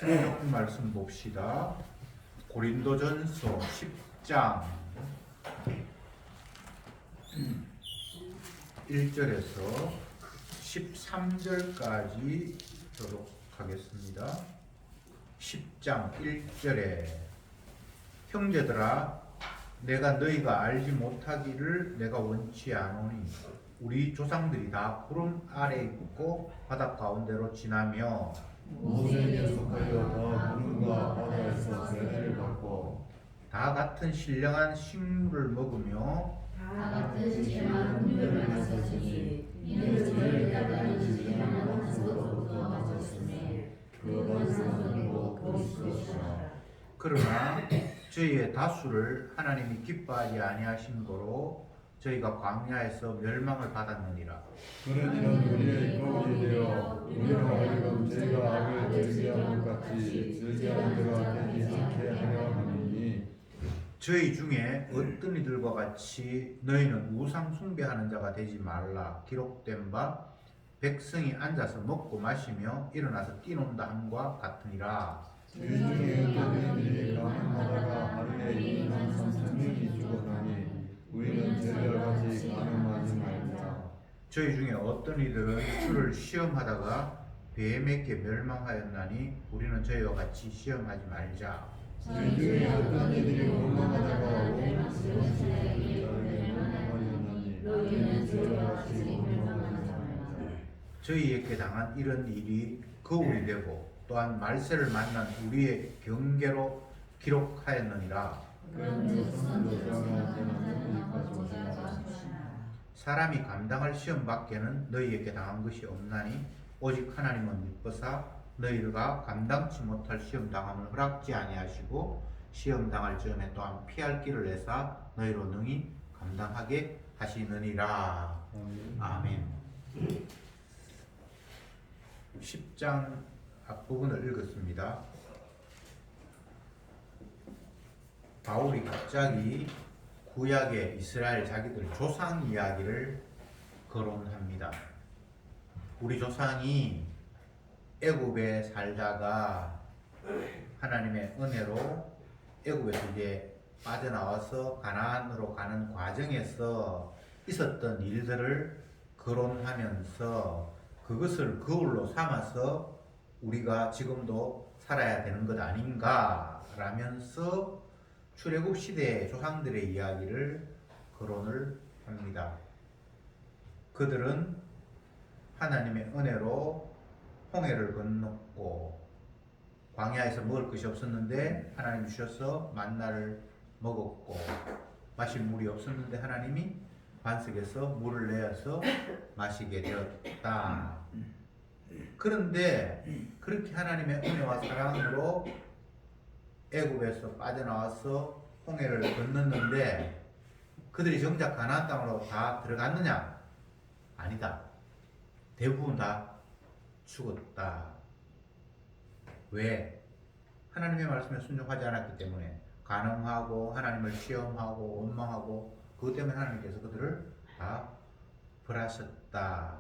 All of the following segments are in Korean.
성경 말씀 봅시다. 고린도전서 10장 1절에서 13절까지 보도록 하겠습니다. 10장 1절에 형제들아 내가 너희가 알지 못하기를 내가 원치 않으니 우리 조상들이 다 구름 아래 있고 바다 가운데로 지나며 모세에게 속하여 다 구름과 바다에서 세례를 받고 다 같은 신령한 식물을 먹으며 다 같은 신령한 음료를 마셨으니 이는 저희를 따르는 신령한 원수로부터 마셨으니 그 원수는 곧 그리스도시라. 그러나 저희의 다수를 하나님이 기뻐하지 아니하신 거로 저희가 광야에서 멸망을 받았느니라. 그러니는 우리의 거울이 되어 우리로 하여금 저희가 악을 즐기한 것 같이 즐기하는 자가 되지 않게 하려 하느니 저희 중에 어떤 이들과 같이 너희는 우상 숭배하는 자가 되지 말라. 기록된 바 백성이 앉아서 먹고 마시며 일어나서 뛰논다 함과 같으니라. 저희 중에 어떤 이들이 가늠하다가 하루에 2만 3천 명이 죽었나니 우리는 저희와 같이 가늠하지 말자. 저희 중에 어떤 이들은 주를 시험하다가 뱀에게 멸망하였나니 우리는 저희와 같이 시험하지 말자. 저희 중에 어떤 이들이 원망하다가 원수의 원망하였나니 우리는 저희와 같이 원망하지 말자. 저희에게 당한 이런 일이 거울이 되고 또한 말세를 만난 우리의 경계로 기록하였느니라. 그런 조상은 조상아 저는 조사가 사람이 감당할 시험 밖에는 너희에게 당한 것이 없나니 오직 하나님은 미쁘사 너희가 감당치 못할 시험 당함을 허락지 아니하시고 시험 당할 전에 또한 피할 길을 내사 너희로 능히 감당하게 하시느니라. 아멘. 10장 앞부분을 읽었습니다. 바울이 갑자기 구약의 이스라엘 자기들 조상 이야기를 거론합니다. 우리 조상이 애굽에 살다가 하나님의 은혜로 애굽에서 이제 빠져나와서 가나안으로 가는 과정에서 있었던 일들을 거론하면서 그것을 거울로 삼아서 우리가 지금도 살아야 되는 것 아닌가 라면서 출애굽 시대의 조상들의 이야기를 거론을 합니다. 그들은 하나님의 은혜로 홍해를 건넜고 광야에서 먹을 것이 없었는데 하나님 주셔서 만나를 먹었고 마실 물이 없었는데 하나님이 반석에서 물을 내어서 마시게 되었다. 그런데 그렇게 하나님의 은혜와 사랑으로 애굽에서 빠져나와서 홍해를 건넜는데 그들이 정작 가나안 땅으로 다 들어갔느냐? 아니다. 대부분 다 죽었다. 왜? 하나님의 말씀에 순종하지 않았기 때문에 간음하고 하나님을 시험하고 원망하고 그것 때문에 하나님께서 그들을 다 벌하셨다.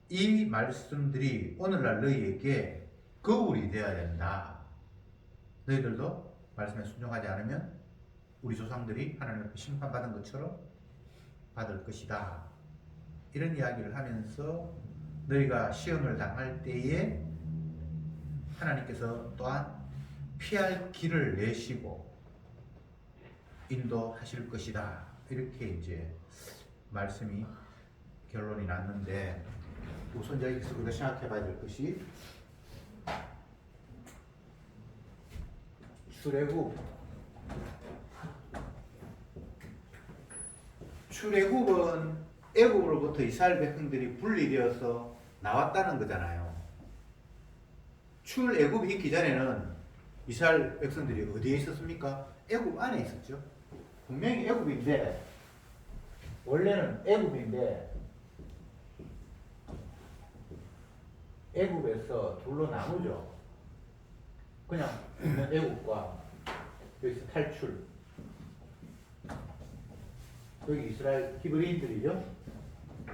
이 말씀들이 오늘날 너희에게 거울이 되어야 된다. 너희들도 말씀에 순종하지 않으면 우리 조상들이 하나님 앞에 심판받은 것처럼 받을 것이다. 이런 이야기를 하면서 너희가 시험을 당할 때에 하나님께서 또한 피할 길을 내시고 인도하실 것이다. 이렇게 이제 말씀이 결론이 났는데 우선 여기서 우리가 생각해 봐야 될 것이 출애굽은 애굽으로부터 이스라엘 백성들이 분리되어서 나왔다는 거잖아요. 출애굽이 있기 전에는 이스라엘 백성들이 어디에 있었습니까? 애굽 안에 있었죠. 분명히 애굽인데 원래는 애굽인데 애굽에서 둘로 나누죠. 그냥 애굽과 여기서 탈출. 여기 이스라엘 히브리인들이죠.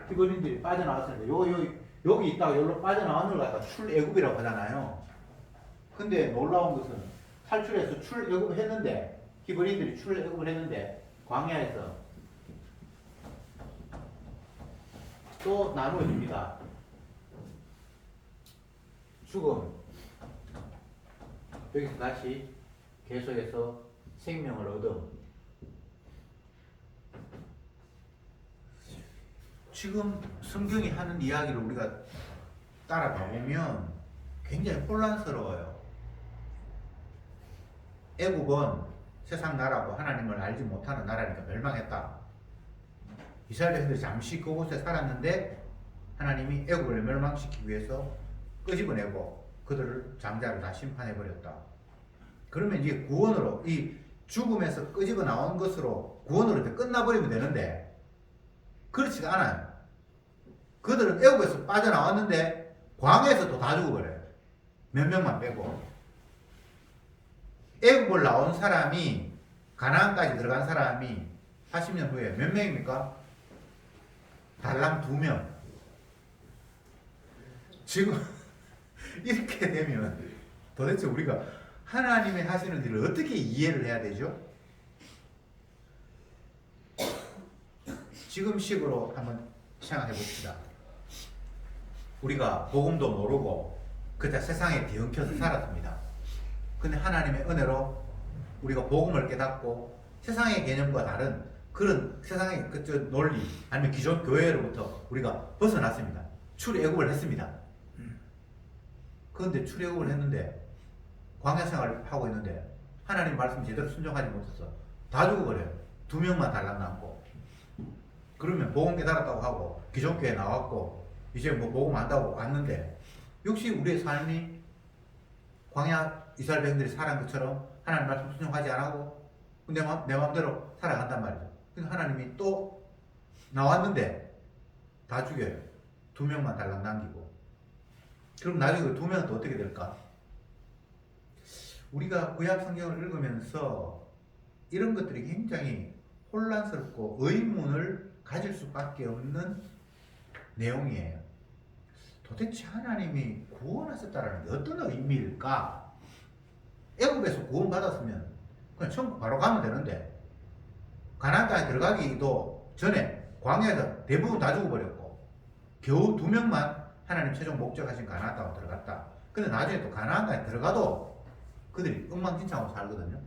히브리인들이 빠져나왔었는데 여기 있다가 여기로 빠져나오는 걸 갖다 출애굽이라고 하잖아요. 근데 놀라운 것은 탈출해서 출애굽을 했는데 히브리들이 출애굽을 했는데 광야에서 또 나누어집니다. 죽음. 여기서 다시 계속해서 생명을 얻음. 지금 성경이 하는 이야기를 우리가 따라가 보면 굉장히 혼란스러워요. 애굽은 세상 나라고 하나님을 알지 못하는 나라니까 멸망했다. 이스라엘 백성들이 잠시 그곳에 살았는데 하나님이 애굽을 멸망시키기 위해서 끄집어내고 그들을 장자를 다 심판해버렸다. 그러면 이제 구원으로 이 죽음에서 끄집어 나온 것으로 구원으로 이렇게 끝나버리면 되는데 그렇지가 않아요. 그들은 애굽에서 빠져나왔는데 광야에서 또 다 죽어버려요. 몇 명만 빼고. 애굽을 나온 사람이 가나안까지 들어간 사람이 80년 후에 몇 명입니까? 달랑 2명. 지금 이렇게 되면 도대체 우리가 하나님이 하시는 일을 어떻게 이해를 해야 되죠? 지금식으로 한번 생각해 봅시다. 우리가 복음도 모르고 그저 세상에 뒤엉켜서 살았습니다. 근데 하나님의 은혜로 우리가 복음을 깨닫고 세상의 개념과 다른 그런 세상의 그 논리 아니면 기존 교회로부터 우리가 벗어났습니다. 출애굽을 했습니다. 그런데 출애굽을 했는데 광야 생활을 하고 있는데 하나님 말씀 제대로 순종하지 못해서 다 죽어버려요. 2명만 달랑 남고. 그러면 복음 깨달았다고 하고 기존 교회 나왔고 이제 뭐 복음 안다고 왔는데 역시 우리의 삶이 광야 이스라엘 백성들이 살아간 것처럼 하나님 말씀 순종하지 않고 내 마음대로 살아간단 말이죠. 그래서 하나님이 또 나왔는데 다 죽여요. 2명만 달랑 남기고. 그럼 나중에 그 2명은 또 어떻게 될까? 우리가 구약 성경을 읽으면서 이런 것들이 굉장히 혼란스럽고 의문을 가질 수밖에 없는 내용이에요. 도대체 하나님이 구원하셨다는 게 어떤 의미일까? 애굽에서 구원받았으면 그냥 천국 바로 가면 되는데 가나안 땅에 들어가기도 전에 광야에서 대부분 다 죽어버렸고 겨우 2명만 하나님 최종 목적하신 가나안 땅으로 들어갔다. 근데 나중에 또 가나안 땅에 들어가도 그들이 엉망진창으로 살거든요.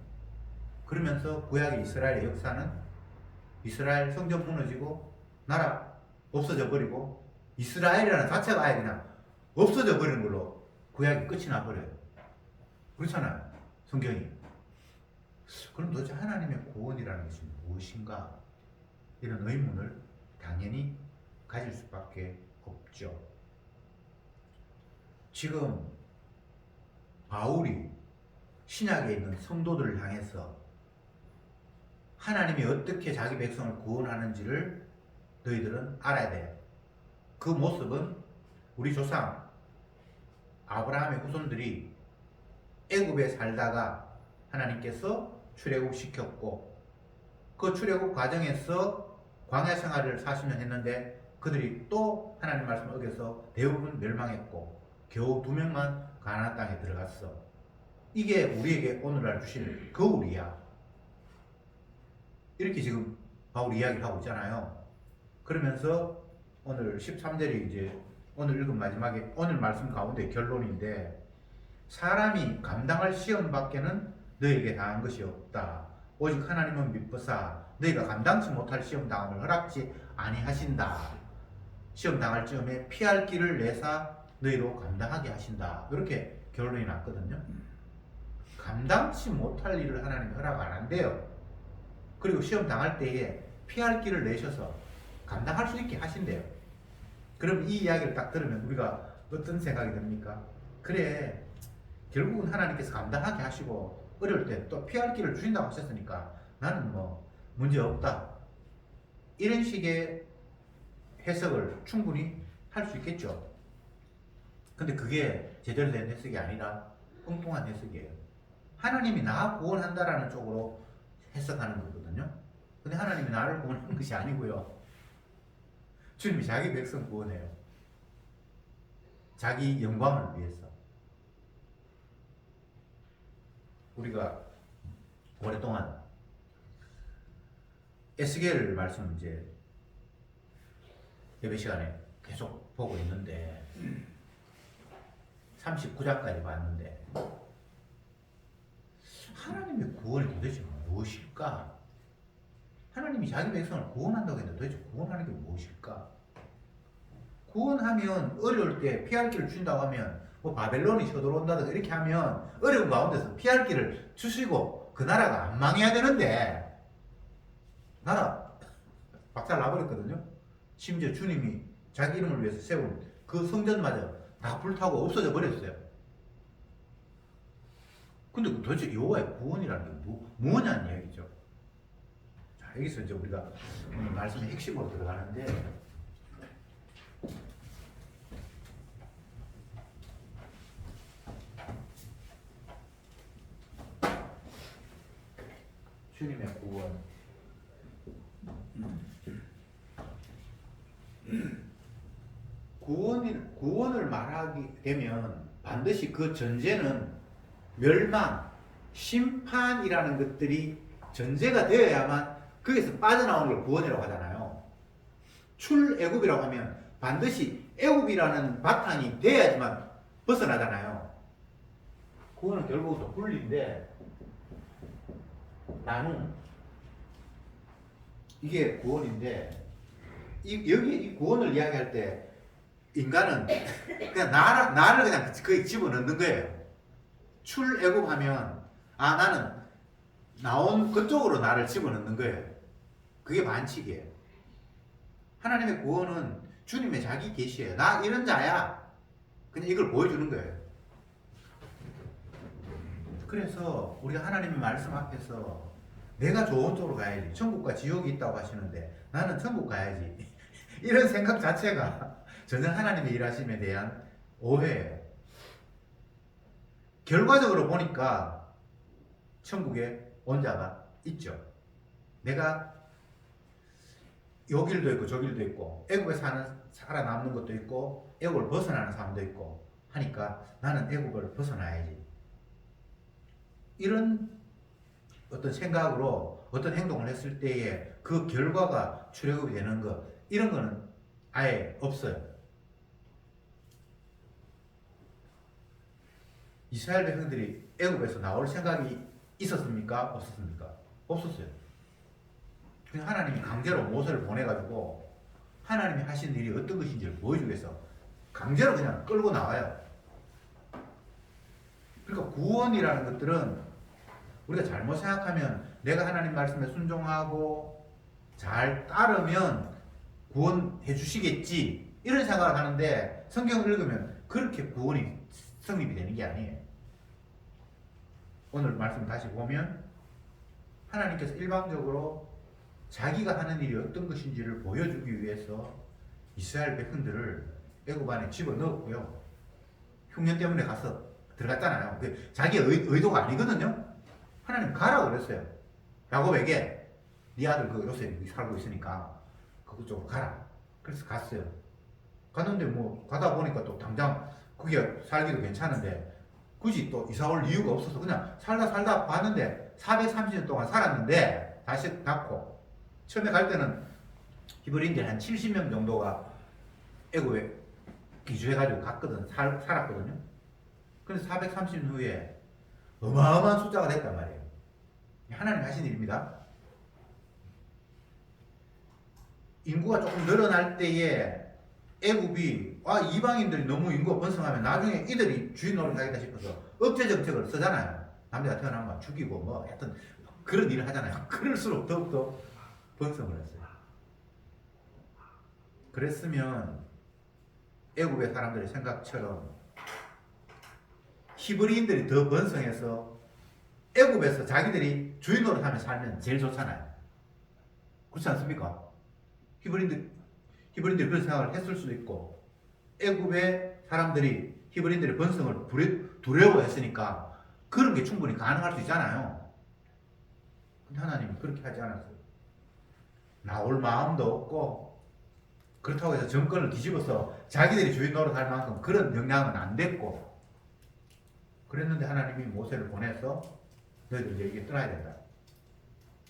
그러면서 구약의 이스라엘의 역사는 이스라엘 성전 무너지고 나라 없어져 버리고 이스라엘이라는 자체가 아예 그냥 없어져 버리는 걸로 구약이 끝이 나버려요. 그렇잖아요. 성경이. 그럼 도대체 하나님의 구원이라는 것이 무엇인가? 이런 의문을 당연히 가질 수밖에 없죠. 지금 바울이 신약에 있는 성도들을 향해서 하나님이 어떻게 자기 백성을 구원하는지를 너희들은 알아야 돼요. 그 모습은 우리 조상 아브라함의 후손들이 애굽에 살다가 하나님께서 출애굽시켰고 그 출애굽 과정에서 광야 생활을 40년 했는데 그들이 또 하나님 말씀을 어겨서 대부분 멸망했고 겨우 2명만 가나안 땅에 들어갔어. 이게 우리에게 오늘날 주실 거울이야. 이렇게 지금 바울이 이야기를 하고 있잖아요. 그러면서 오늘 13절이 이제 오늘 읽은 마지막에 오늘 말씀 가운데 결론인데 사람이 감당할 시험 밖에는 너에게 당한 것이 없다. 오직 하나님은 미쁘사 너희가 감당치 못할 시험 당함을 허락지 아니하신다. 시험 당할 즈음에 피할 길을 내사 너희로 감당하게 하신다. 이렇게 결론이 났거든요. 감당치 못할 일을 하나님이 허락 안 한대요. 그리고 시험 당할 때에 피할 길을 내셔서 감당할 수 있게 하신대요. 그럼 이 이야기를 딱 들으면 우리가 어떤 생각이 듭니까? 그래, 결국은 하나님께서 감당하게 하시고 어려울 때 또 피할 길을 주신다고 하셨으니까 나는 뭐 문제 없다. 이런 식의 해석을 충분히 할 수 있겠죠. 근데 그게 제대로 된 해석이 아니라 엉뚱한 해석이에요. 하나님이 나 구원한다라는 쪽으로 해석하는 거거든요. 근데 하나님이 나를 구원하는 것이 아니고요. 주님이 자기 백성 구원해요. 자기 영광을 위해서. 우리가 오랫동안 에스겔 말씀 이제 예배 시간에 계속 보고 있는데 39장까지 봤는데 하나님의 구원이 도대체 무엇일까? 하나님이 자기 백성을 구원한다고 했는데 도대체 구원하는 게 무엇일까? 구원하면 어려울 때 피할 길을 준다고 하면 뭐 바벨론이 쳐들어온다든가 이렇게 하면 어려운 가운데서 피할 길을 주시고 그 나라가 안 망해야 되는데 나라 박살 나버렸거든요. 심지어 주님이 자기 이름을 위해서 세운 그 성전마저 다 불타고 없어져 버렸어요. 근데 도대체 여호와의 구원이라는 게 뭐냐는 얘기죠. 자, 여기서 이제 우리가 오늘 말씀의 핵심으로 들어가는데 주님의 구원. 구원을 말하게 되면 반드시 그 전제는 멸망, 심판이라는 것들이 전제가 되어야만 거기서 빠져나오는 걸 구원이라고 하잖아요. 출애굽이라고 하면 반드시 애굽이라는 바탕이 돼야지만 벗어나잖아요. 구원은 결국은 또 분리인데 나는 이게 구원인데 여기 이 구원을 이야기할 때 인간은 그냥 나를 그냥 거기 집어넣는 거예요. 출애굽하면 나는 나온 그쪽으로 나를 집어넣는 거예요. 그게 반칙이에요. 하나님의 구원은 주님의 자기 계시예요. 나 이런 자야. 그냥 이걸 보여주는 거예요. 그래서 우리가 하나님의 말씀 앞에서 내가 좋은 쪽으로 가야지. 천국과 지옥이 있다고 하시는데 나는 천국 가야지. 이런 생각 자체가 전혀 하나님의 일하심에 대한 오해예요. 결과적으로 보니까 천국에 온 자가 있죠. 내가 요 길도 있고 저 길도 있고 애굽에 살아남는 것도 있고 애굽을 벗어나는 사람도 있고 하니까 나는 애굽을 벗어나야지. 이런 어떤 생각으로 어떤 행동을 했을 때에 그 결과가 출애굽이 되는 것, 이런 거는 아예 없어요. 이스라엘 백성들이 애굽에서 나올 생각이 있었습니까? 없었습니까? 없었어요. 그냥 하나님이 강제로 모세를 보내가지고 하나님이 하신 일이 어떤 것인지를 보여주기 위해서 강제로 그냥 끌고 나와요. 그러니까 구원이라는 것들은 우리가 잘못 생각하면 내가 하나님 말씀에 순종하고 잘 따르면 구원해 주시겠지 이런 생각을 하는데 성경을 읽으면 그렇게 구원이 성립이 되는 게 아니에요. 오늘 말씀 다시 보면 하나님께서 일방적으로 자기가 하는 일이 어떤 것인지를 보여주기 위해서 이스라엘 백성들을 애굽 안에 집어넣었고요. 흉년 때문에 가서 들어갔잖아요. 자기 의도가 아니거든요. 하나님 가라고 그랬어요. 야곱에게 네 아들 그 요셉이 살고 있으니까 그쪽으로 가라. 그래서 갔어요. 갔는데 뭐 가다 보니까 또 당장 거기가 살기도 괜찮은데 굳이 또 이사 올 이유가 없어서 그냥 살다 봤는데 430년 동안 살았는데 다시 낳고 처음에 갈 때는 히브리인들 한 70명 정도가 애굽에 기주해가지고 갔거든. 살았거든요. 그래서 430년 후에 어마어마한 숫자가 됐단 말이에요. 하나님 하신 일입니다. 인구가 조금 늘어날 때에 애굽이 이방인들이 너무 인구가 번성하면 나중에 이들이 주인 노릇하겠다 싶어서 억제 정책을 쓰잖아요. 남자가 태어나면 죽이고 뭐 하여튼 그런 일을 하잖아요. 그럴수록 더욱더 번성을 했어요. 그랬으면 애굽의 사람들의 생각처럼 히브리인들이 더 번성해서 애굽에서 자기들이 주인 노릇하며 살면 제일 좋잖아요. 그렇지 않습니까? 히브리인들이 그런 생각을 했을 수도 있고 애굽의 사람들이 히브리인들의 번성을 두려워했으니까 그런 게 충분히 가능할 수 있잖아요. 근데 하나님이 그렇게 하지 않았어요. 나올 마음도 없고 그렇다고 해서 정권을 뒤집어서 자기들이 주인 노릇할 만큼 그런 역량은 안 됐고, 그랬는데 하나님이 모세를 보내서 너희들 이제 이게 떠나야 된다.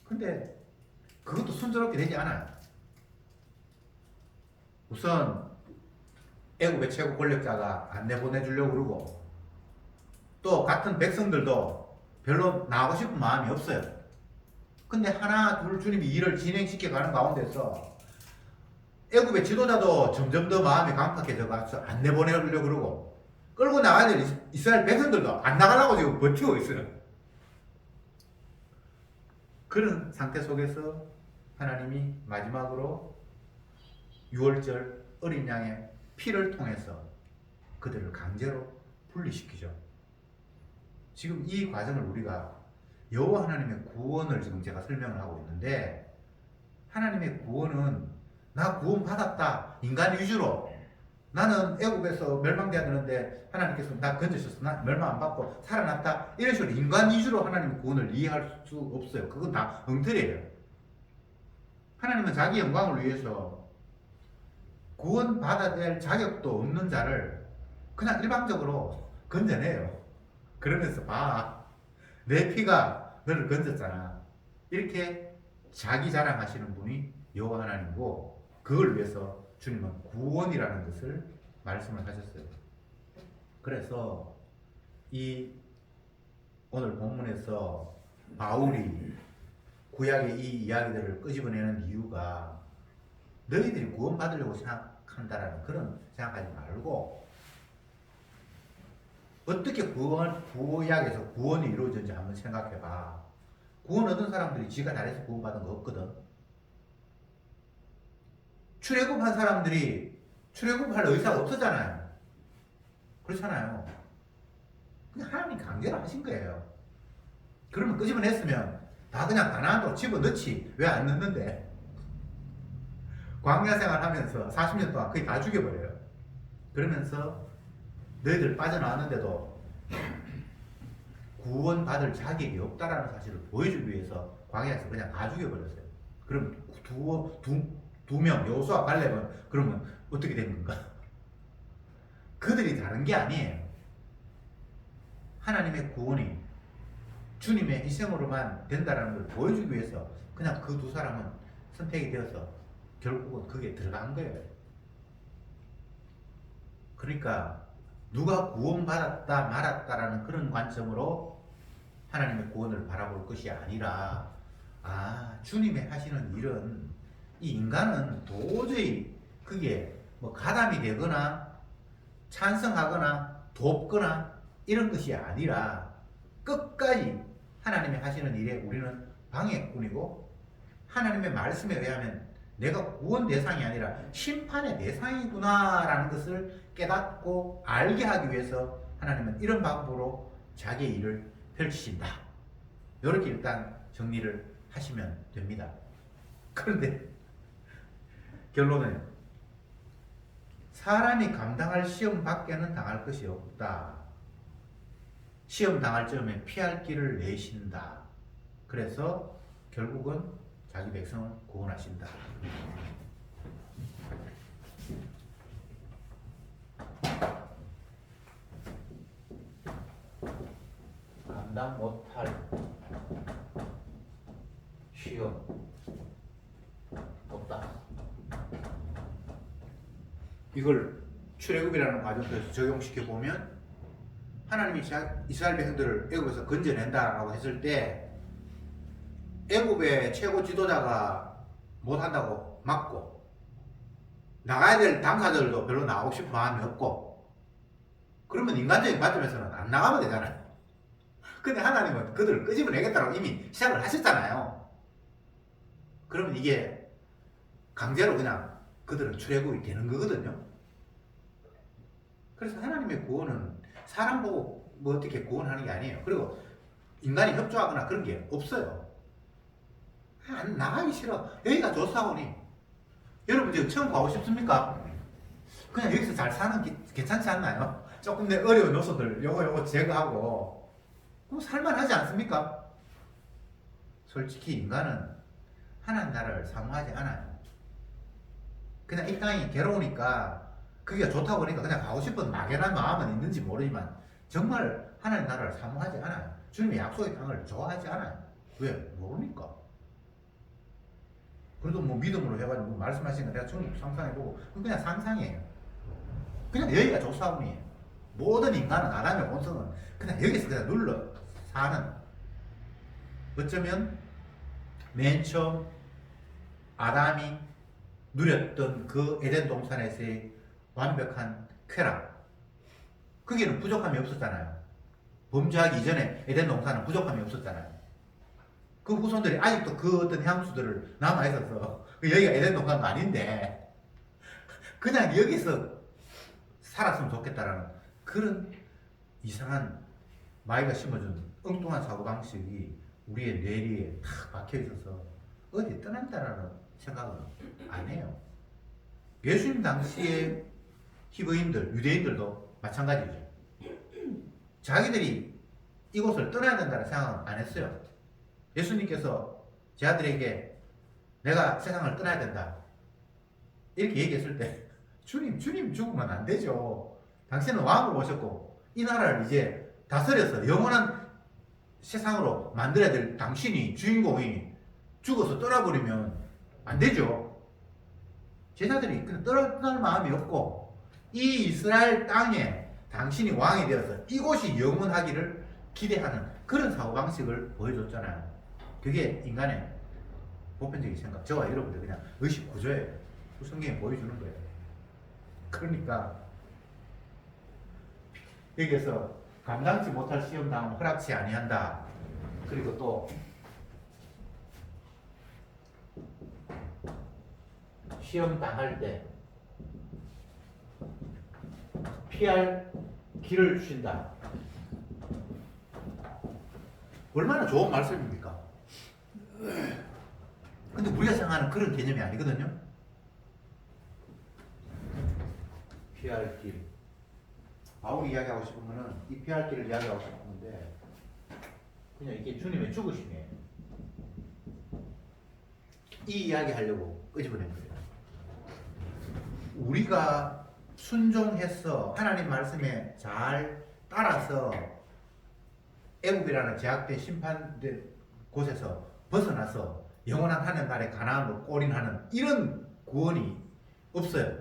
근데 그것도 순조롭게 되지 않아요. 우선 애굽의 최고 권력자가 안 내보내주려고 그러고, 또 같은 백성들도 별로 나가고 싶은 마음이 없어요. 근데 하나 둘 주님이 일을 진행시켜 가는 가운데서 애굽의 지도자도 점점 더 마음이 강팍해져 가서 안 내보내려고 그러고, 끌고 나가야 될 이스라엘 백성들도 안 나가려고 지금 버티고 있어요. 그런 상태 속에서 하나님이 마지막으로 6월절 어린 양의 피를 통해서 그들을 강제로 분리시키죠. 지금 이 과정을 우리가 여호와 하나님의 구원을 지금 제가 설명을 하고 있는데, 하나님의 구원은 나 구원 받았다 인간 위주로, 나는 애굽에서 멸망돼야 되는데 하나님께서 나 건져주셔서 나 멸망 안 받고 살아났다, 이런 식으로 인간 위주로 하나님의 구원을 이해할 수 없어요. 그건 다 엉터리예요. 하나님은 자기 영광을 위해서 구원 받아야 될 자격도 없는 자를 그냥 일방적으로 건져내요. 그러면서 봐, 내 피가 너를 건졌잖아, 이렇게 자기 자랑하시는 분이 여호와 하나님이고, 그걸 위해서 주님은 구원이라는 것을 말씀을 하셨어요. 그래서 이 오늘 본문에서 바울이 구약의 이 이야기들을 끄집어내는 이유가, 너희들이 구원받으려고 생각한다라는 그런 생각하지 말고, 어떻게 구약에서 구원이 이루어졌는지 한번 생각해봐. 구원 얻은 사람들이 지가 잘해서 구원받은 거 없거든. 출애굽한 사람들이 출애굽할 의사가 없었잖아요. 그렇잖아요. 그냥 하나님 강제로 하신 거예요. 그러면 끄집어냈으면 다 그냥 가나안으로 집어넣지 왜 안 넣는데? 광야 생활하면서 40년 동안 거의 다 죽여버려요. 그러면서 너희들 빠져나왔는데도 구원받을 자격이 없다라는 사실을 보여주기 위해서 광야에서 그냥 다 죽여버렸어요. 그럼 두 명, 여호수아 갈렙은 그러면 어떻게 된 건가? 그들이 다른 게 아니에요. 하나님의 구원이 주님의 희생으로만 된다라는 걸 보여주기 위해서 그냥 그 두 사람은 선택이 되어서 결국은 그게 들어간 거예요. 그러니까 누가 구원받았다 말았다라는 그런 관점으로 하나님의 구원을 바라볼 것이 아니라, 주님의 하시는 일은 이 인간은 도저히 그게 뭐 가담이 되거나 찬성하거나 돕거나 이런 것이 아니라, 끝까지 하나님이 하시는 일에 우리는 방해꾼이고, 하나님의 말씀에 의하면 내가 구원 대상이 아니라 심판의 대상이구나라는 것을 깨닫고 알게 하기 위해서 하나님은 이런 방법으로 자기의 일을 펼치신다. 이렇게 일단 정리를 하시면 됩니다. 그런데 결론은 사람이 감당할 시험 밖에는 당할 것이 없다. 시험 당할 점에 피할 길을 내신다. 그래서 결국은 자기 백성을 구원하신다. 감당 못할 시험 없다. 이걸 출애굽이라는 과정에서 적용시켜 보면, 하나님이 이스라엘 백성들을 애굽에서 건져낸다라고 했을 때 애굽의 최고 지도자가 못한다고 막고, 나가야 될 당사자들도 별로 나가고 싶은 마음이 없고, 그러면 인간적인 관점에서는 안 나가면 되잖아요. 근데 하나님은 그들을 끄집어내겠다고 이미 시작을 하셨잖아요. 그러면 이게 강제로 그냥 그들은 출애굽이 되는 거거든요. 그래서 하나님의 구원은 사람 보고 뭐 어떻게 구원하는 게 아니에요. 그리고 인간이 협조하거나 그런 게 없어요. 안 나가기 싫어. 여기가 좋사오니. 여러분 지금 처음 가고 싶습니까? 그냥 여기서 잘 사는 게 괜찮지 않나요? 조금 더 어려운 요소들 요거 제거하고 그럼 살만하지 않습니까? 솔직히 인간은 하나님 나라를 사모하지 않아요. 그냥 이 땅이 괴로우니까 그게 좋다고 그러니까 그냥 가고 싶은 막연한 마음은 있는지 모르지만 정말 하나님 나라를 사모하지 않아요. 주님의 약속의 땅을 좋아하지 않아요. 왜? 모르니까. 그래도 뭐 믿음으로 해가지고 뭐 말씀하신 거 내가 처음 상상해보고 그건 그냥 상상이에요. 그냥 여기가 조사움이에요. 모든 인간은 아담의 본성은 그냥 여기서 그냥 눌러 사는. 어쩌면 맨 처음 아담이 누렸던 그 에덴 동산에서의 완벽한 쾌락, 거기에는 부족함이 없었잖아요. 범죄하기 이전에 에덴 동산은 부족함이 없었잖아요. 그 후손들이 아직도 그 어떤 향수들을 남아있어서 여기가 에덴 동산도 아닌데 그냥 여기서 살았으면 좋겠다라는 그런 이상한 마이가 심어준 엉뚱한 사고방식이 우리의 뇌리에 탁 박혀있어서 어디 떠난다라는 생각은 안 해요. 예수님 당시에 히브리인들, 유대인들도 마찬가지죠. 자기들이 이곳을 떠나야 된다는 생각은 안 했어요. 예수님께서 제 아들에게 내가 세상을 떠나야 된다 이렇게 얘기했을 때 주님 죽으면 안 되죠. 당신은 왕으로 오셨고 이 나라를 이제 다스려서 영원한 세상으로 만들어야 될 당신이 주인공이 죽어서 떠나버리면 안 되죠. 제자들이 그냥 떠날 마음이 없고 이 이스라엘 땅에 당신이 왕이 되어서 이곳이 영원하기를 기대하는 그런 사고방식을 보여줬잖아요. 그게 인간의 보편적인 생각, 저와 여러분들 그냥 의식 구조예요. 성경이 보여주는 거예요. 그러니까 여기에서 감당치 못할 시험 당하면 허락치 아니한다. 그리고 또 시험 당할 때 피할 길을 주신다. 얼마나 좋은 말씀입니까? 근데 우리가 생각하는 그런 개념이 아니거든요. 피할 길. 바울이 이야기하고 싶은 거는 이 피할 길을 이야기하고 싶은 건데 그냥 이게 주님의 죽으심이에요. 이 이야기 하려고 끄집어낸 거예요. 우리가 순종해서 하나님 말씀에 잘 따라서 애굽이라는 제약된 심판된 곳에서 벗어나서 영원한 하나님 나라의 가나안으로 올인하는 이런 구원이 없어요.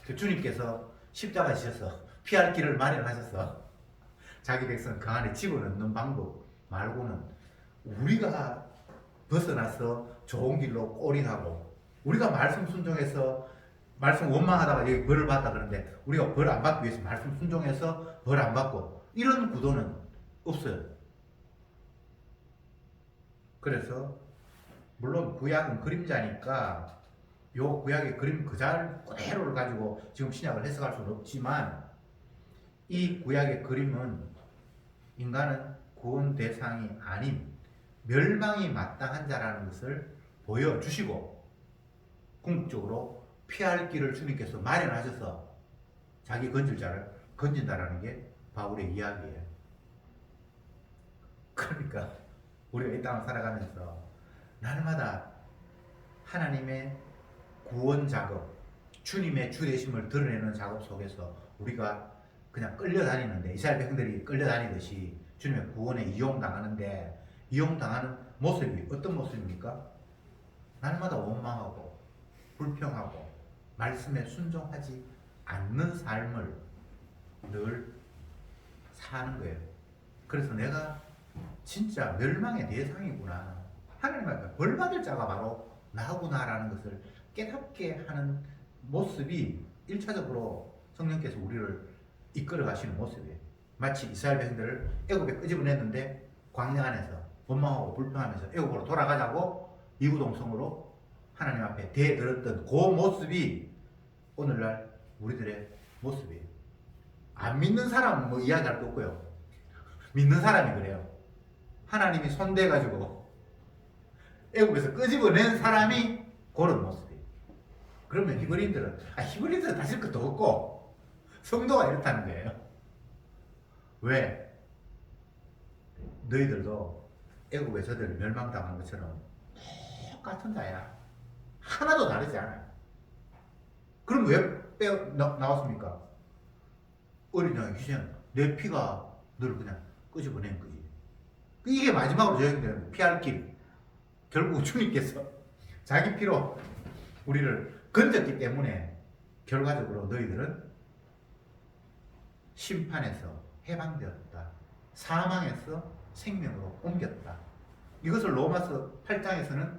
그 주님께서 십자가 지셔서 피할 길을 마련하셔서 자기 백성 그 안에 집어넣는 방법 말고는 우리가 벗어나서 좋은 길로 올인하고 우리가 말씀 순종해서 말씀 원망하다가 여기 벌을 받다 그러는데 우리가 벌 안 받기 위해서 말씀 순종해서 벌 안 받고 이런 구도는 없어요. 그래서 물론 구약은 그림자니까 요 구약의 그림 그대로를 가지고 지금 신약을 해석할 수는 없지만 이 구약의 그림은 인간은 구원 대상이 아닌 멸망이 마땅한 자라는 것을 보여주시고 궁극적으로 피할 길을 주님께서 마련하셔서 자기 건질 자를 건진다라는 게 바울의 이야기예요. 그러니까 우리가 이 땅을 살아가면서 날마다 하나님의 구원 작업, 주님의 주되심을 드러내는 작업 속에서 우리가 그냥 끌려다니는데 이스라엘 백성들이 끌려다니듯이 주님의 구원에 이용당하는데 이용당하는 모습이 어떤 모습입니까? 날마다 원망하고 불평하고 말씀에 순종하지 않는 삶을 늘 사는 거예요. 그래서 내가 진짜 멸망의 대상이구나. 하나님 앞에 벌받을 자가 바로 나구나라는 것을 깨닫게 하는 모습이 1차적으로 성령께서 우리를 이끌어 가시는 모습이에요. 마치 이스라엘 백성들을 애굽에 끄집어냈는데 광야 안에서 원망하고 불평하면서 애굽으로 돌아가자고 이구동성으로 하나님 앞에 대들었던 그 모습이 오늘날 우리들의 모습이에요. 안 믿는 사람은 뭐 이야기할 거 없고요. 믿는 사람이 그래요. 하나님이 손대가지고 애굽에서 끄집어낸 사람이 그런 모습이에요. 그러면 히브리인들은 히브리인들은 다실 것도 없고 성도가 이렇다는 거예요. 왜? 너희들도 애굽에 저들 멸망당한 것처럼 똑같은 자야. 하나도 다르지 않아요. 그럼 왜 나왔습니까? 어린 양의 희생, 내 피가 너를 그냥 끄집어낸 거지. 이게 마지막으로 적용되는 피할 길. 결국 주님께서 자기 피로 우리를 건졌기 때문에 결과적으로 너희들은 심판에서 해방되었다. 사망에서 생명으로 옮겼다. 이것을 로마서 8장에서는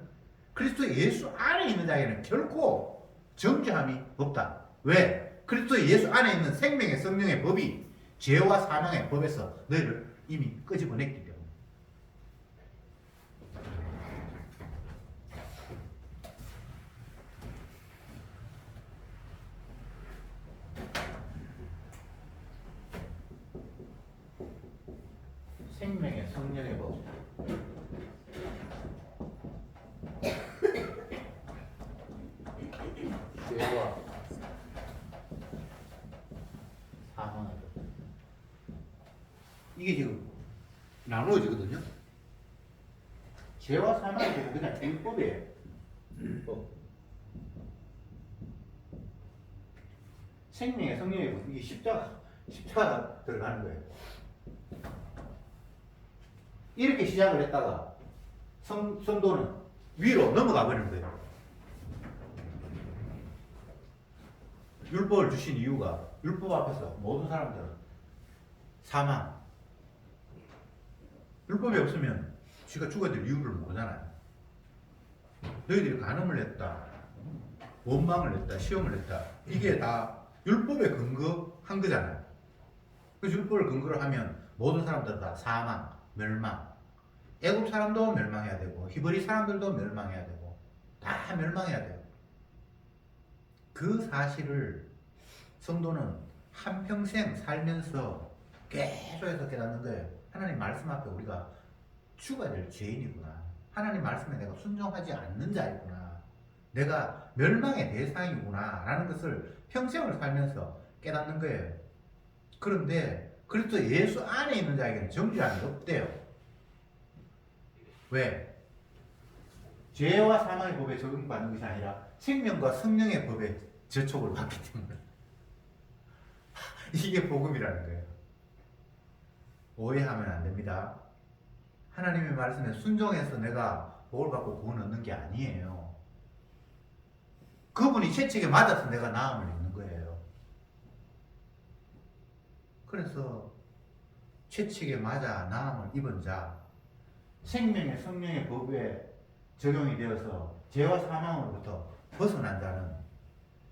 그리스도 예수 안에 있는 자에게는 결코 정죄함이 없다. 왜? 그리스도 예수 안에 있는 생명의 성령의 법이 죄와 사망의 법에서 너희를 이미 끄집어냈기 때문에. 생명의 성령의 법. 죄와 사망의 법. 이게 지금 나누어지거든요. 죄와 사망의 법은 그냥 율법이에요. 율법. 생명의 성령의 법. 이게 십자가 들어가는 거예요. 이렇게 시작을 했다가 성도는 위로 넘어가 버리는 거예요. 율법을 주신 이유가 율법 앞에서 모든 사람들은 사망. 율법이 없으면 쥐가 죽어야 될 이유를 모르잖아요. 너희들이 간음을 했다, 원망을 했다, 시험을 했다. 이게 다 율법에 근거한 거잖아요. 그래서 율법을 근거로 하면 모든 사람들 다 사망, 멸망. 애굽 사람도 멸망해야 되고 히브리 사람들도 멸망해야 되고 다 멸망해야 돼요. 그 사실을 성도는 한평생 살면서 계속해서 깨닫는 거예요. 하나님 말씀 앞에 우리가 죽어야 될 죄인이구나. 하나님 말씀에 내가 순종하지 않는 자이구나. 내가 멸망의 대상이구나 라는 것을 평생을 살면서 깨닫는 거예요. 그런데 그리스도 예수 안에 있는 자에게는 정죄함이 없대요. 왜? 죄와 사망의 법에 적용받는 것이 아니라 생명과 성령의 법에 저촉을 받기 때문에. 이게 복음이라는 거예요. 오해하면 안 됩니다. 하나님의 말씀에 순종해서 내가 복을 받고 구원 얻는 게 아니에요. 그분이 채찍에 맞아서 내가 나음을 입는 거예요. 그래서 채찍에 맞아 나음을 입은 자, 생명의 성령의 법에 적용이 되어서 죄와 사망으로부터 벗어난 자는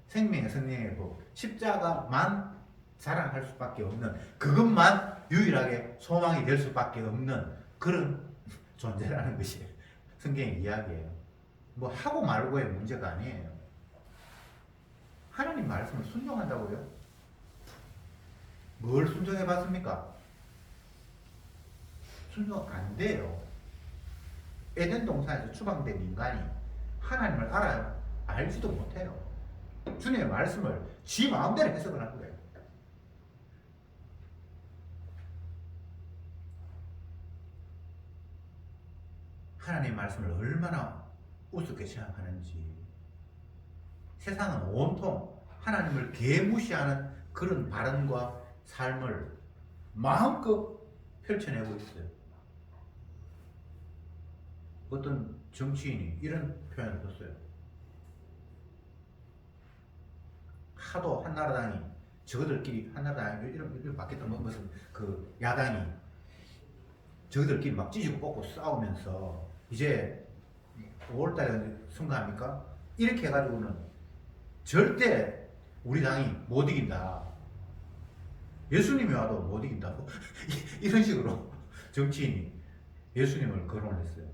생명의 성령의 법, 십자가만 자랑할 수밖에 없는, 그것만 유일하게 소망이 될 수밖에 없는 그런 존재라는 것이 성경의 이야기예요. 뭐 하고 말고의 문제가 아니에요. 하나님 말씀을 순종한다고요? 뭘 순종해 봤습니까? 순종 안 돼요. 에덴 동산에서 추방된 인간이 하나님을 알아요? 알지도 못해요. 주님의 말씀을 지 마음대로 해석을 한 거예요. 하나님의 말씀을 얼마나 우습게 생각하는지. 세상은 온통 하나님을 개무시하는 그런 발언과 삶을 마음껏 펼쳐내고 있어요. 어떤 정치인이 이런 표현을 썼어요. 하도 한나라당이 저들끼리, 한나라당이 이런 바뀌었던 무슨 그 야당이 저들끼리 막 찢고 뽑고 싸우면서 이제 5월달에 선거합니까? 이렇게 해가지고는 절대 우리 당이 못 이긴다. 예수님이 와도 못 이긴다고. 이런 식으로 정치인이 예수님을 거론했어요.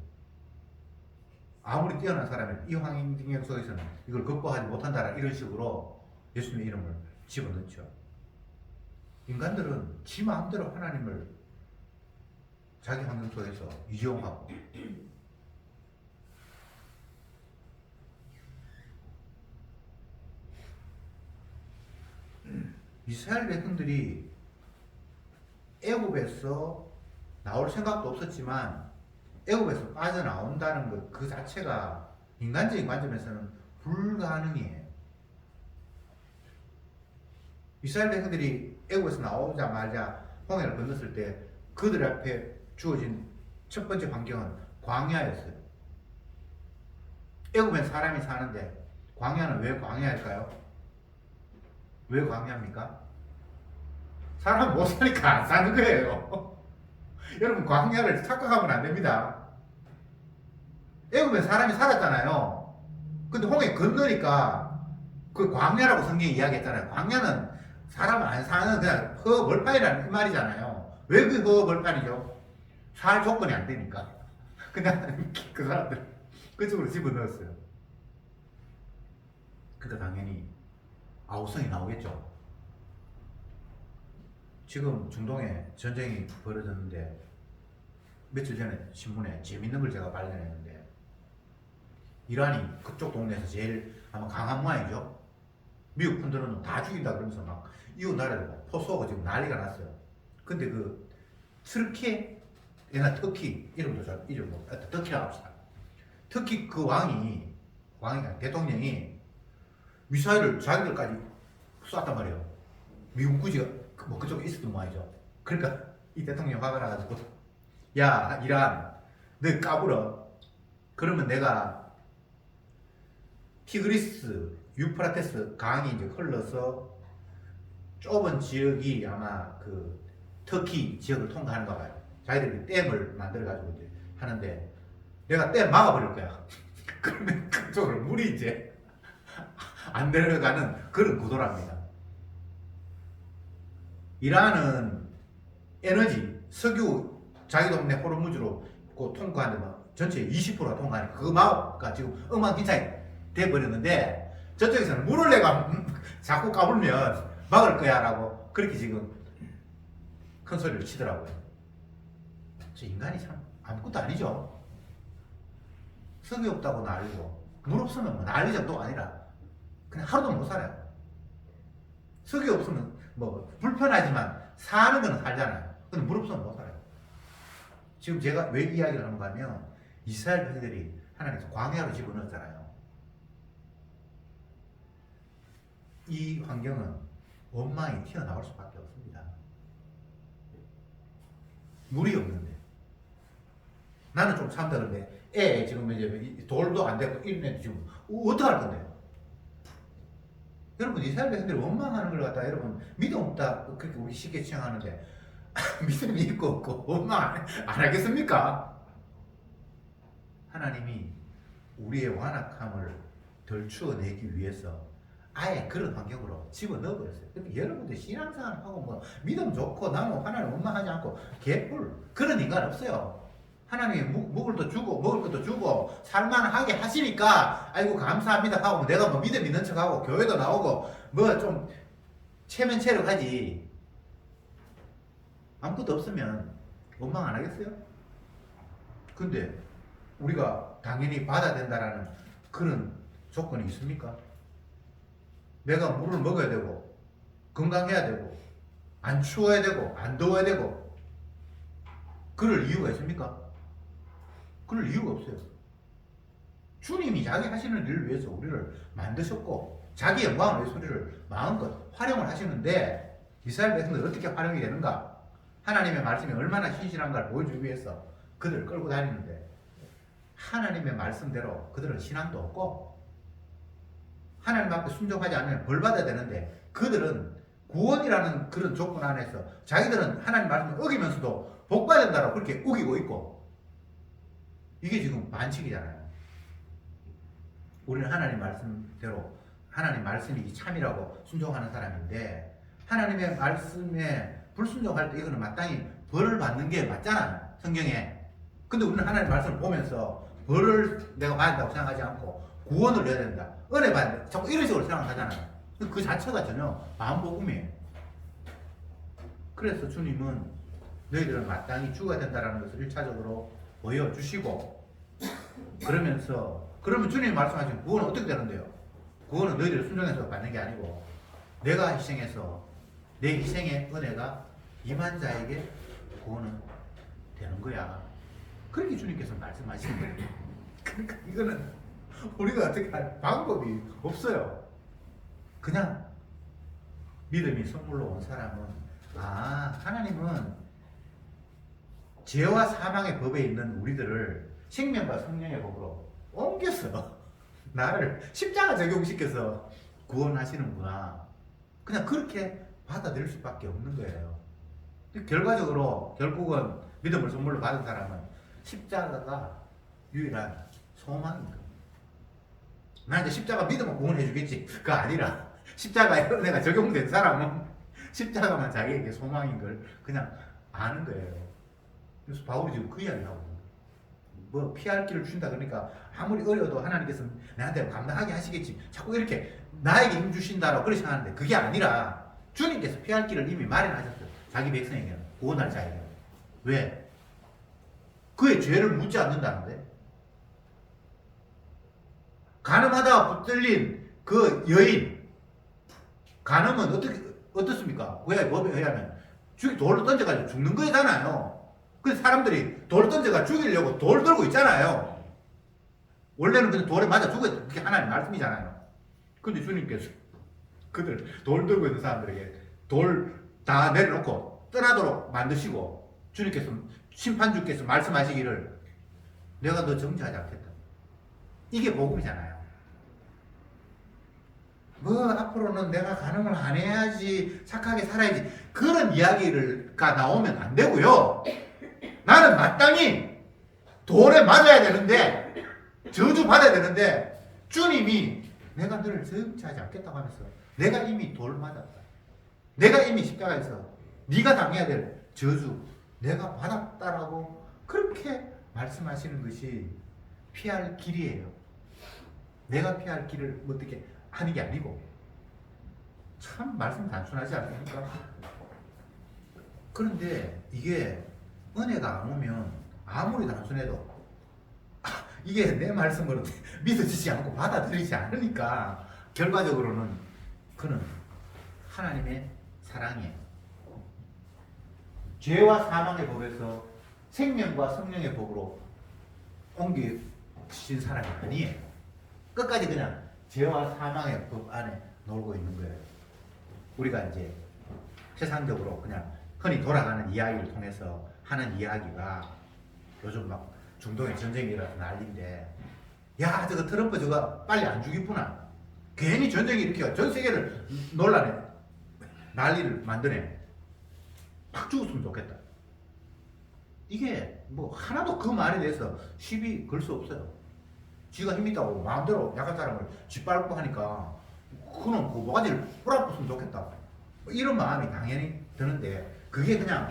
아무리 뛰어난 사람이 이 환경 속에서는 이걸 극복하지 못한다 이런 식으로 예수님의 이름을 집어넣죠. 인간들은 지 마음대로 하나님을 자기 환경 속에서 이용하고, 이스라엘 백성들이 애굽에서 나올 생각도 없었지만 애굽에서 빠져나온다는 것 그 자체가 인간적인 관점에서는 불가능해요. 이스라엘 백성들이 애국에서 나오자마자 홍해를 건넜을 때 그들 앞에 주어진 첫 번째 환경은 광야였어요. 애국엔 사람이 사는데 광야는 왜 광야일까요? 왜 광야입니까? 사람 못 사니까 안 사는 거예요. 여러분 광야를 착각하면 안 됩니다. 애굽에 사람이 살았잖아요. 근데 홍해 건너니까 그 광야라고 성경이 이야기했잖아요. 광야는 사람 안 사는 그냥 허벌판이라는 말이잖아요. 왜 그 허벌판이죠? 살 조건이 안 되니까. 그냥 그 사람들 그쪽으로 집어넣었어요. 그러니까 당연히 아우성이 나오겠죠. 지금 중동에 전쟁이 벌어졌는데 며칠 전에 신문에 재밌는 걸 제가 발견했는데 이란이 그쪽 동네에서 제일 아마 강한 모양이죠. 미국 분들은 다 죽인다 그러면서 막 이웃 나라들 포 쏘고 지금 난리가 났어요. 근데 그 트르키에 옛날 터키 이름도 잘 잊어먹고 터키라고 합시다. 터키 그 왕이 대통령이 미사일을 자기들까지 쐈단 말이에요. 미국 구지가 뭐 그쪽에 있었던 모양이죠. 그러니까 이 대통령 화가 나가지고 야 이란 너 까불어. 그러면 내가 티그리스 유프라테스 강이 이제 흘러서 좁은 지역이 아마 그 터키 지역을 통과하는가 봐요. 자기들이 댐을 만들어가지고 이제 하는데 내가 댐 막아버릴 거야. 그러면 그쪽으로 물이 이제 안 내려가는 그런 구도랍니다. 이란은 에너지, 석유 자기 동네 호르무즈로 그 통과하는데 막 전체 20%가 통과하니까 그거 막가 지금 엉망진창이 돼버렸는데 저쪽에서는 물을 내가 자꾸 까불면 막을 거야 라고 그렇게 지금 큰 소리를 치더라고요. 저 인간이 참 아무것도 아니죠. 석유 없다고 난리고 물 없으면 뭐 난리 정도가 아니라 그냥 하루도 못 살아요. 석유 없으면 뭐 불편하지만 사는 거는 살잖아요. 근데 물 없으면 못 살아요. 지금 제가 왜 이야기를 하는가 하면 이스라엘 백성들이 하나님께서 광야로 집어넣었잖아요. 이 환경은 원망이 튀어나올 수밖에 없습니다. 물이 없는데 나는 좀 참다 그런데 지금 이제 돌도 안 되고 이런 애 지금 어떡할 건데요? 여러분 이스라엘 백성들이 원망하는 걸 갖다 여러분 믿음 없다 그렇게 우리 쉽게 취향하는데 믿음이 있고 없고 원망 안 하겠습니까? 하나님이 우리의 완악함을 덜 추어내기 위해서 아예 그런 환경으로 집어넣어 버렸어요. 그러니까 여러분들 신앙생활하고 뭐 믿음 좋고 나는 하나님 원망하지 않고 개뿔 그런 인간 없어요. 하나님이 먹을 것도 주고 먹을 것도 주고 살만하게 하시니까 아이고 감사합니다 하고 내가 뭐 믿음 있는 척하고 교회도 나오고 뭐 좀 체면체력하지. 아무것도 없으면 원망 안 하겠어요? 근데 우리가 당연히 받아야 된다라는 그런 조건이 있습니까? 내가 물을 먹어야 되고 건강해야 되고 안 추워야 되고 안 더워야 되고 그럴 이유가 있습니까? 그럴 이유가 없어요. 주님이 자기 하시는 일을 위해서 우리를 만드셨고 자기 영광을 위해서 우리를 마음껏 활용을 하시는데 이스라엘 백성들 어떻게 활용이 되는가? 하나님의 말씀이 얼마나 신실한가를 보여주기 위해서 그들을 끌고 다니는데 하나님의 말씀대로 그들은 신앙도 없고 하나님 앞에 순종하지 않으면 벌 받아야 되는데 그들은 구원이라는 그런 조건 안에서 자기들은 하나님 말씀을 어기면서도 복 받아야 된다고 그렇게 우기고 있고 이게 지금 반칙이잖아요. 우리는 하나님 말씀대로 하나님 말씀이 참이라고 순종하는 사람인데 하나님의 말씀에 불순종할 때 이거는 마땅히 벌을 받는 게 맞잖아요. 성경에. 근데 우리는 하나님 말씀을 보면서 벌을 내가 받아야 된다고 생각하지 않고 구원을 내야 된다. 은혜 받아야 된다. 자꾸 이런 식으로 생각하잖아요. 그 자체가 전혀 마음복음이에요. 그래서 주님은 너희들은 마땅히 죽어야 된다는 것을 1차적으로 보여주시고 그러면 주님이 말씀하신 구원은 어떻게 되는데요? 구원은 너희들 순종해서 받는 게 아니고 내가 희생해서 내 희생의 은혜가 임한 자에게 구원은 되는 거야. 그렇게 주님께서 말씀하시는 거예요. 그러니까 이거는 우리가 어떻게 할 방법이 없어요. 그냥 믿음이 선물로 온 사람은 하나님은 죄와 사망의 법에 있는 우리들을 생명과 성령의 법으로 옮겨서 나를 십자가 적용시켜서 구원하시는구나. 그냥 그렇게 받아들일 수밖에 없는 거예요. 결과적으로 결국은 믿음을 선물로 받은 사람은 십자가가 유일한 소망인 거예요. 나 이제 십자가 믿으면 구원해 주겠지. 그거 아니라 십자가에 은혜가 적용된 사람은 십자가만 자기에게 소망인 걸 그냥 아는 거예요. 그래서 바울이 지금 그 이야기를 하고 있는 거예요. 뭐 피할 길을 주신다 그러니까 아무리 어려워도 하나님께서 내한테 감당하게 하시겠지. 자꾸 이렇게 나에게 힘 주신다라고 그렇게 생각하는데 그게 아니라 주님께서 피할 길을 이미 마련하셨어요. 자기 백성에게 구원할 자에게. 왜? 그의 죄를 묻지 않는다는데. 간음하다가 붙들린 그 여인, 간음은 어떻습니까? 왜 법에 의하면 돌로 던져가지고 죽는 거잖아요. 그래서 사람들이 돌 던져가 죽이려고 돌 들고 있잖아요. 원래는 그냥 돌에 맞아 죽어야 돼. 그게 하나님 말씀이잖아요. 근데 주님께서 그들 돌 들고 있는 사람들에게 돌 다 내려놓고 떠나도록 만드시고 주님께서 심판주께서 말씀하시기를 내가 너 정죄하지 않겠다. 이게 복음이잖아요. 뭐 앞으로는 내가 간음을 안 해야지 착하게 살아야지 그런 이야기가 나오면 안 되고요. 나는 마땅히 돌에 맞아야 되는데 저주 받아야 되는데 주님이 내가 너를 정죄하지 않겠다고 하면서 내가 이미 돌 맞았다. 내가 이미 십자가에서 네가 당해야 될 저주 내가 받았다라고 그렇게 말씀하시는 것이 피할 길이에요. 내가 피할 길을 어떻게 하는 게 아니고 참 말씀 단순하지 않습니까? 그런데 이게 은혜가 안 오면 아무리 단순해도 이게 내 말씀으로 믿어지지 않고 받아들이지 않으니까 결과적으로는 그는 하나님의 사랑이에요. 죄와 사망의 법에서 생명과 성령의 법으로 옮기신 사람이 아니에요. 끝까지 그냥 죄와 사망의 법 안에 놀고 있는 거예요. 우리가 이제 세상적으로 그냥 흔히 돌아가는 이야기를 통해서 하는 이야기가 요즘 막 중동에 전쟁이 일어나서 난리인데 야 저거 트럼프 저거 빨리 안 죽이구나. 괜히 전쟁이 일으켜 전 세계를 논란에 난리를 만드네. 팍 죽었으면 좋겠다. 이게 뭐 하나도 그 말에 대해서 시비 걸 수 없어요. 지가 힘있다고 마음대로 약한 사람을 짓밟고 하니까 그놈 그 모가지를 뿌라붙으면 좋겠다. 뭐 이런 마음이 당연히 드는데 그게 그냥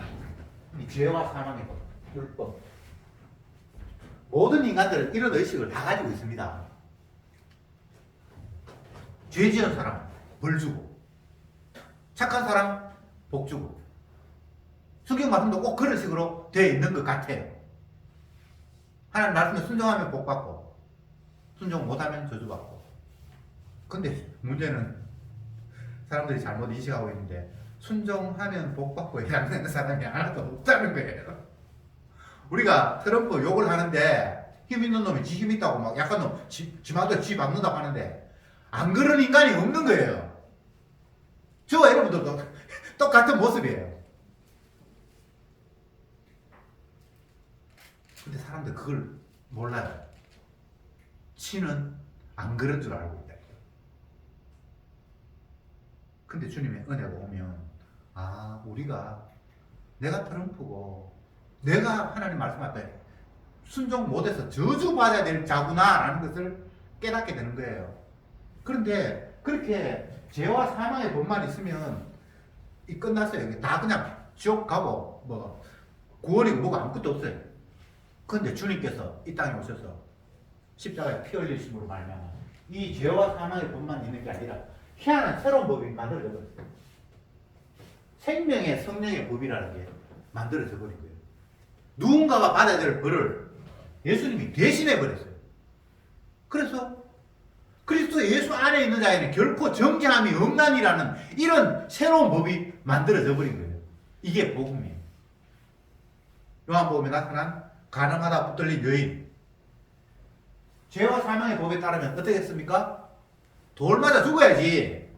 죄와 사망의 법, 율법. 모든 인간들은 이런 의식을 다 가지고 있습니다. 죄 지은 사람 벌 주고 착한 사람 복 주고 성경 말씀도 꼭 그런 식으로 되어 있는 것 같아요. 하나님 말씀에 순종하면 복 받고 순종 못하면 저주받고. 근데 문제는 사람들이 잘못 인식하고 있는데 순종하면 복 받고 해당되는 사람이 하나도 없다는 거예요. 우리가 트럼프 욕을 하는데 힘 있는 놈이 지 힘 있다고 막 약한 놈 지 마음대로 지 박는다고 하는데 안 그런 인간이 없는 거예요. 저와 여러분들도 똑같은 모습이에요. 근데 사람들 그걸 몰라요. 치는 안 그런 줄 알고 있다. 근데 주님의 은혜가 오면 우리가 내가 트럼프고 내가 하나님 말씀할 때 순종 못해서 저주받아야 될 자구나 라는 것을 깨닫게 되는 거예요. 그런데 그렇게 죄와 사망의 법만 있으면 끝났어요. 다 그냥 지옥 가고 뭐 구원이고 뭐가 아무것도 없어요. 그런데 주님께서 이 땅에 오셔서 십자가에 피 흘리심으로 말미암아 이 죄와 사망의 법만 있는 게 아니라 희한한 새로운 법이 만들어져 버렸어요. 생명의 성령의 법이라는 게 만들어져 버린 거예요. 누군가가 받아야 될 벌을 예수님이 대신해 버렸어요. 그래서 그리스도 예수 안에 있는 자에는 결코 정죄함이 없나니라는 이런 새로운 법이 만들어져 버린 거예요. 이게 복음이에요. 요한복음에 나타난 간음하다 붙들린 여인. 죄와 사망의 법에 따르면 어떻게 했습니까? 돌 맞아 죽어야지.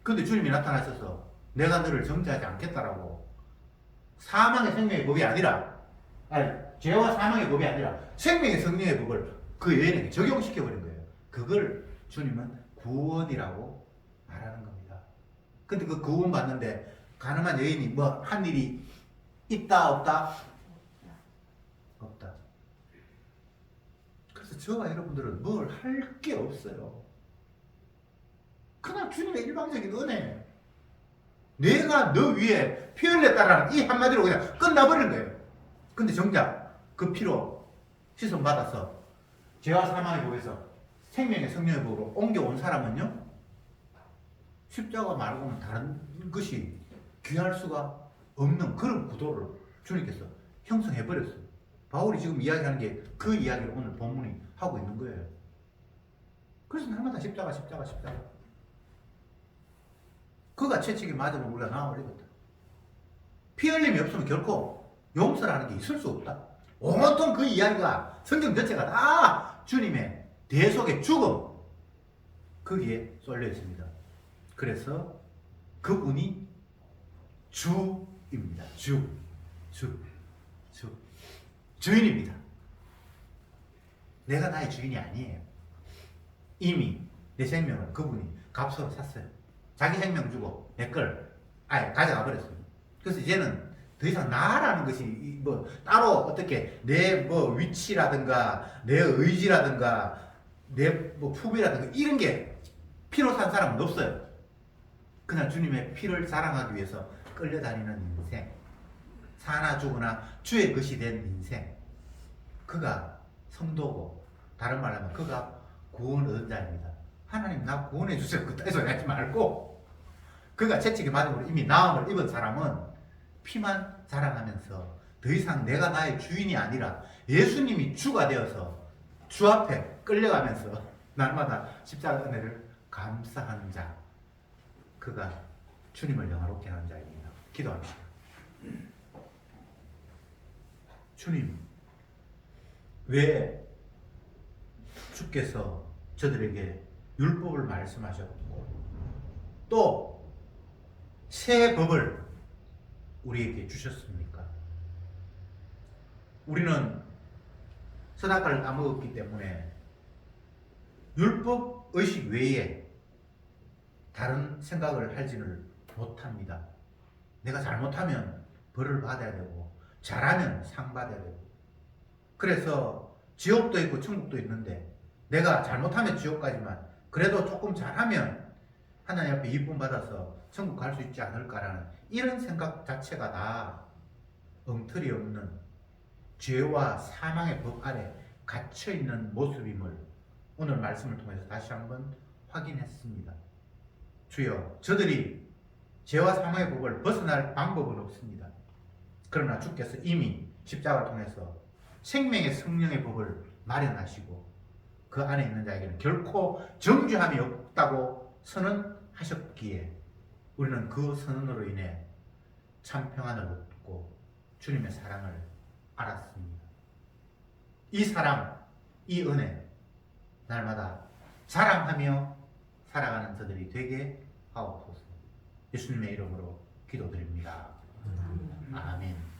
근데 주님이 나타나셔서 내가 너를 정죄하지 않겠다라고, 사망의 생명의 법이 아니라, 아니 죄와 사망의 법이 아니라 생명의 성령의 법을 그 여인에게 적용시켜버린 거예요. 그걸 주님은 구원이라고 말하는 겁니다. 근데 그 구원 받는데 가늠한 여인이 뭐 한 일이 있다 없다? 없다. 그래서 저와 여러분들은 뭘 할 게 없어요. 그냥 주님의 일방적인 은혜. 내가 너 위에 피 흘렸다라는 이 한마디로 그냥 끝나버린 거예요. 근데 정작 그 피로 씻음 받아서 죄와 사망의 법에서 생명의 성령의 법으로 옮겨온 사람은요, 십자가 말고는 다른 것이 귀할 수가 없는 그런 구도를 주님께서 형성해버렸어요. 바울이 지금 이야기하는 게 그 이야기를 오늘 본문이 하고 있는 거예요. 그래서 날마다 십자가. 그가 채찍에 맞으면 우리가 나와버리거든. 피 흘림이 없으면 결코 용서라는 게 있을 수 없다. 온통 그 이야기가, 성경 전체가 다 주님의 대속의 죽음, 거기에 쏠려 있습니다. 그래서 그분이 주입니다. 주인입니다. 내가 나의 주인이 아니에요. 이미 내 생명을 그분이 값으로 샀어요. 자기 생명 주고 내 걸 아예 가져가 버렸어요. 그래서 이제는 더 이상 나라는 것이 뭐 따로 어떻게 내 뭐 위치라든가 내 의지라든가 내 뭐 품위라든가 이런 게 피로 산 사람은 없어요. 그냥 주님의 피를 자랑하기 위해서 끌려다니는 인생, 사나 죽으나 주의 것이 된 인생, 그가 성도고, 다른 말로 하면 그가 구원 얻은 자입니다. 하나님 나 구원해 주세요 그따위 소리 하지 말고, 그가 채찍에 맞음으로 이미 나음을 입은 사람은 피만 자랑하면서 더 이상 내가 나의 주인이 아니라 예수님이 주가 되어서 주 앞에 끌려가면서 날마다 십자가 은혜를 감사하는 자, 그가 주님을 영화롭게 하는 자입니다. 기도합시다. 주님, 왜 주께서 저들에게 율법을 말씀하셨고 또 새 법을 우리에게 주셨습니까? 우리는 선악과를 따먹었기 때문에 율법 의식 외에 다른 생각을 하지를 못합니다. 내가 잘못하면 벌을 받아야 되고 잘하면 상 받아야 되고, 그래서 지옥도 있고 천국도 있는데 내가 잘못하면 지옥 가지만 그래도 조금 잘하면 하나님 앞에 이쁨 받아서 천국 갈 수 있지 않을까라는 이런 생각 자체가 다 엉터리 없는 죄와 사망의 법 아래 갇혀있는 모습임을 오늘 말씀을 통해서 다시 한번 확인했습니다. 주여, 저들이 죄와 사망의 법을 벗어날 방법은 없습니다. 그러나 주께서 이미 십자가를 통해서 생명의 성령의 법을 마련하시고 그 안에 있는 자에게는 결코 정죄함이 없다고 선언하셨기에 우리는 그 선언으로 인해 참 평안을 얻고 주님의 사랑을 알았습니다. 이 사랑, 이 은혜 날마다 자랑하며 살아가는 저들이 되게 하옵소서. 예수님의 이름으로 기도드립니다. 아멘.